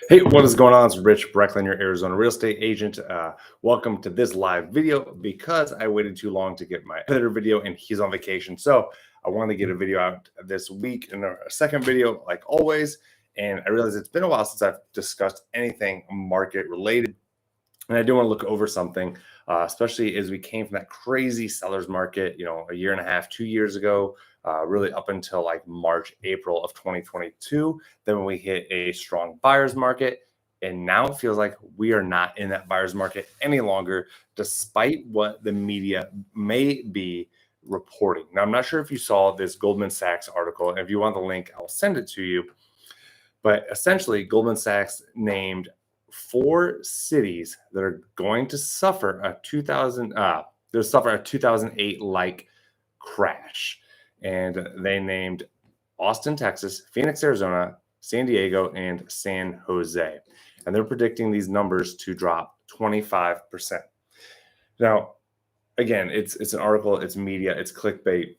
Hey, what is going on? It's Rich Brecklin, your Arizona real estate agent. Welcome to this live video because I waited too long to get my editor video and he's on vacation. So I wanted to get a video out this week and a second video like always. And I realized it's been a while since I've discussed anything market related. And I do want to look over something, especially as we came from that crazy seller's market, a year and a half, 2 years ago, really up until like March, April of 2022. Then we hit a strong buyer's market. And now it feels like we are not in that buyer's market any longer, despite what the media may be reporting. Now, I'm not sure if you saw this Goldman Sachs article. And if you want the link, I'll send it to you. But essentially, Goldman Sachs named 4 cities that are going to suffer a 2008 like crash, and they named Austin, Texas, Phoenix, Arizona, San Diego, and San Jose, and they're predicting these numbers to drop 25%. Now, again, it's an article, it's media, it's clickbait.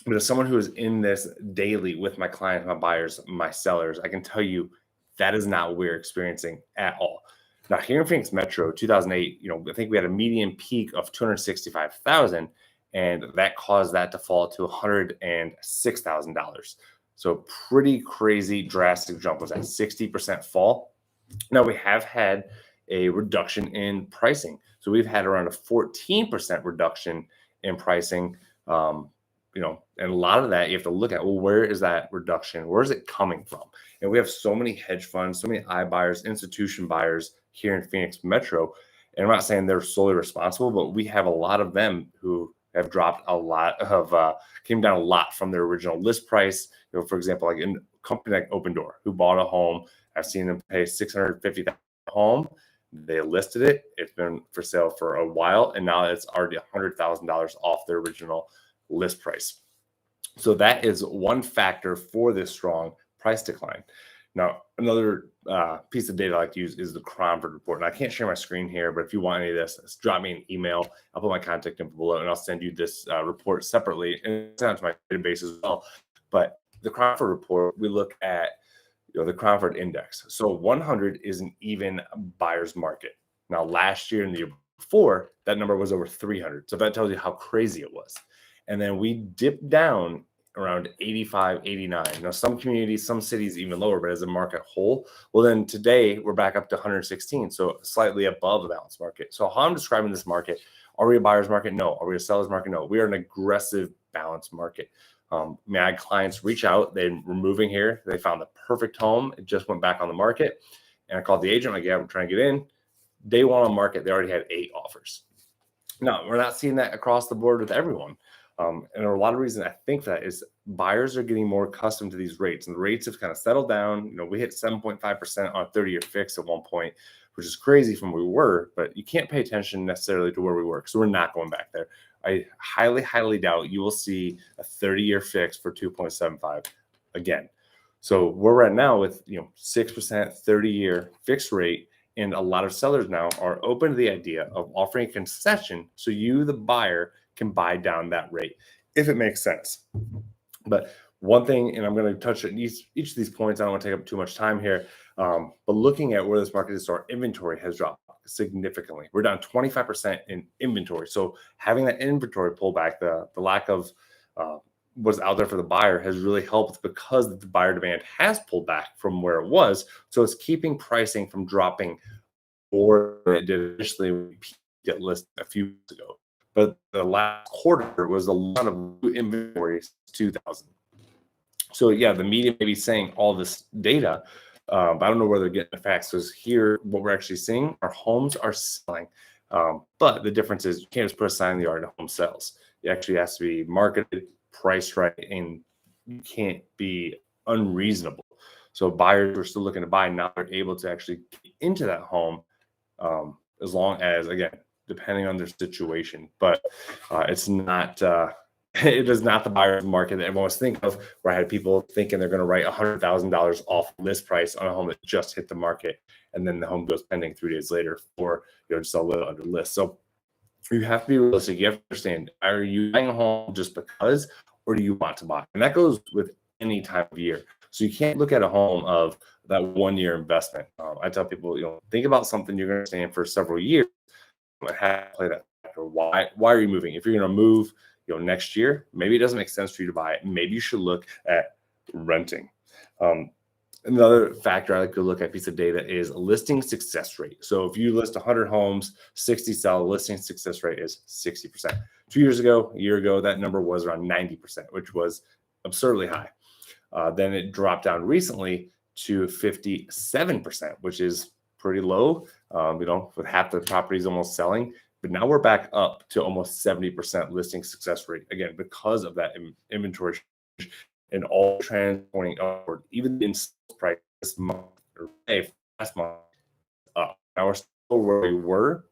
But as someone who is in this daily with my clients, my buyers, my sellers, I can tell you that is not what we're experiencing at all. Now, here in Phoenix Metro, 2008, I think we had a median peak of 265,000, and that caused that to fall to $106,000. So pretty crazy, drastic jump. Was that 60% fall? Now, we have had a reduction in pricing. So we've had around a 14% reduction in pricing. And a lot of that you have to look at, well, where is that reduction? Where is it coming from? And we have so many hedge funds, so many iBuyers, institution buyers here in Phoenix Metro. And I'm not saying they're solely responsible, but we have a lot of them who have dropped a lot of, came down a lot from their original list price. For example, like a company like Open Door, who bought a home. I've seen them pay $650,000 home. They listed it. It's been for sale for a while, and now it's already $100,000 off their original list price. So that is one factor for this strong price decline. Now, another piece of data I like to use is the Crawford Report. And I can't share my screen here, but if you want any of this, drop me an email. I'll put my contact info below, and I'll send you this report separately and send it to my database as well. But the Crawford Report, we look at the Crawford Index. So 100 is an even buyer's market. Now, last year and the year before, that number was over 300. So that tells you how crazy it was. And then we dipped down around 85, 89. Now, some communities, some cities even lower, but as a market whole, well, then today we're back up to 116. So slightly above the balanced market. So how I'm describing this market, are we a buyer's market? No. Are we a seller's market? No. We are an aggressive balanced market. I had clients reach out. They were moving here. They found the perfect home. It just went back on the market. And I called the agent. Like, yeah, I'm trying to get in. Day one on market, they already had 8 offers. Now, we're not seeing that across the board with everyone. And a lot of reason I think that is buyers are getting more accustomed to these rates, and the rates have kind of settled down. We hit 7.5% on a 30-year fix at one point, which is crazy from where we were, but you can't pay attention necessarily to where we were. So we're not going back there. I highly, highly doubt you will see a 30-year fix for 2.75 again. So where we're at now with 6% 30-year fixed rate, and a lot of sellers now are open to the idea of offering a concession so you, the buyer, can buy down that rate if it makes sense. But one thing, and I'm going to touch on each of these points, I don't want to take up too much time here, but looking at where this market is, our inventory has dropped significantly. We're down 25% in inventory. So having that inventory pull back, the lack of what's out there for the buyer has really helped, because the buyer demand has pulled back from where it was. So it's keeping pricing from dropping more than it did initially when we get listed a few weeks ago. But the last quarter was a lot of new inventory since 2000. So yeah, the media may be saying all this data, but I don't know where they're getting the facts. Because here, what we're actually seeing, our homes are selling. But the difference is you can't just put a sign in the yard and home sells. It actually has to be marketed, priced right, and you can't be unreasonable. So buyers are still looking to buy. Now they're able to actually get into that home, as long as, again, depending on their situation. But it's not, it is not the buyer's market that everyone was thinking of, where I had people thinking they're going to write $100,000 off list price on a home that just hit the market, and then the home goes pending 3 days later for just a little under list. So you have to be realistic. You have to understand, are you buying a home just because, or do you want to buy? And that goes with any time of year. So you can't look at a home of that 1 year investment. I tell people, think about something you're going to stay in for several years. Have to play that factor. Why are you moving? If you're going to move, next year, maybe it doesn't make sense for you to buy it. Maybe you should look at renting. Another factor I like to look at piece of data is listing success rate. So if you list 100 homes, 60 sell, listing success rate is 60%. 2 years ago, a year ago, that number was around 90%, which was absurdly high. Then it dropped down recently to 57%, which is pretty low, with half the properties almost selling. But now we're back up to almost 70% listing success rate, again, because of that inventory and all trends pointing upward. Even in sales price this month or last month up. Now we're still where we were,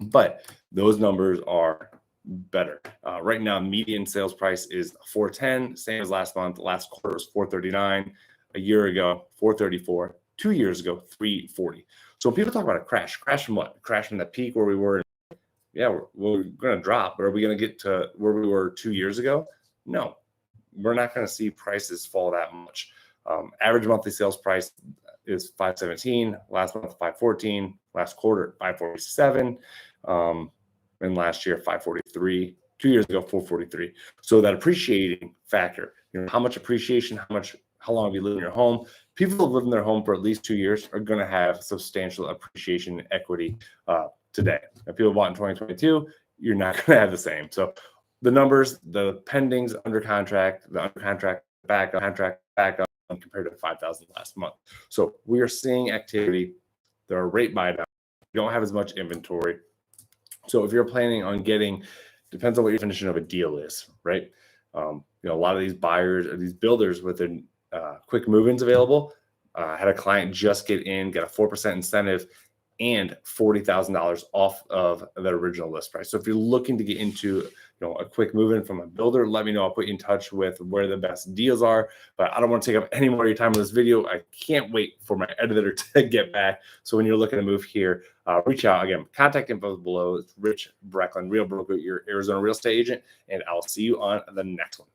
but those numbers are better. Right now, median sales price is $410, same as last month. Last quarter was $439. A year ago, $434. 2 years ago, $340. So when people talk about a crash from what? Crash from the peak where we were. Yeah, we're going to drop, but are we going to get to where we were 2 years ago? No, we're not going to see prices fall that much. Average monthly sales price is $517. Last month, $514. Last quarter, $547. And last year, $543. 2 years ago, $443. So that appreciating factor, how much appreciation, how long have you lived in your home? People who live in their home for at least 2 years are going to have substantial appreciation and equity today. If people bought in 2022, you're not going to have the same. So the numbers, the pendings under contract, the under contract back up compared to 5,000 last month. So we are seeing activity. There are rate buy downs. You don't have as much inventory. So if you're planning on depends on what your definition of a deal is, right? A lot of these buyers or these builders with their quick move-ins available, had a client just get a 4% incentive and $40,000 off of the original list price. So if you're looking to get into a quick move-in from a builder, let me know. I'll put you in touch with where the best deals are. But I don't want to take up any more of your time on this video. I can't wait for my editor to get back. So when you're looking to move here, reach out. Again, contact info below. It's Rich Brecklin, Real Broker, your Arizona real estate agent, and I'll see you on the next one.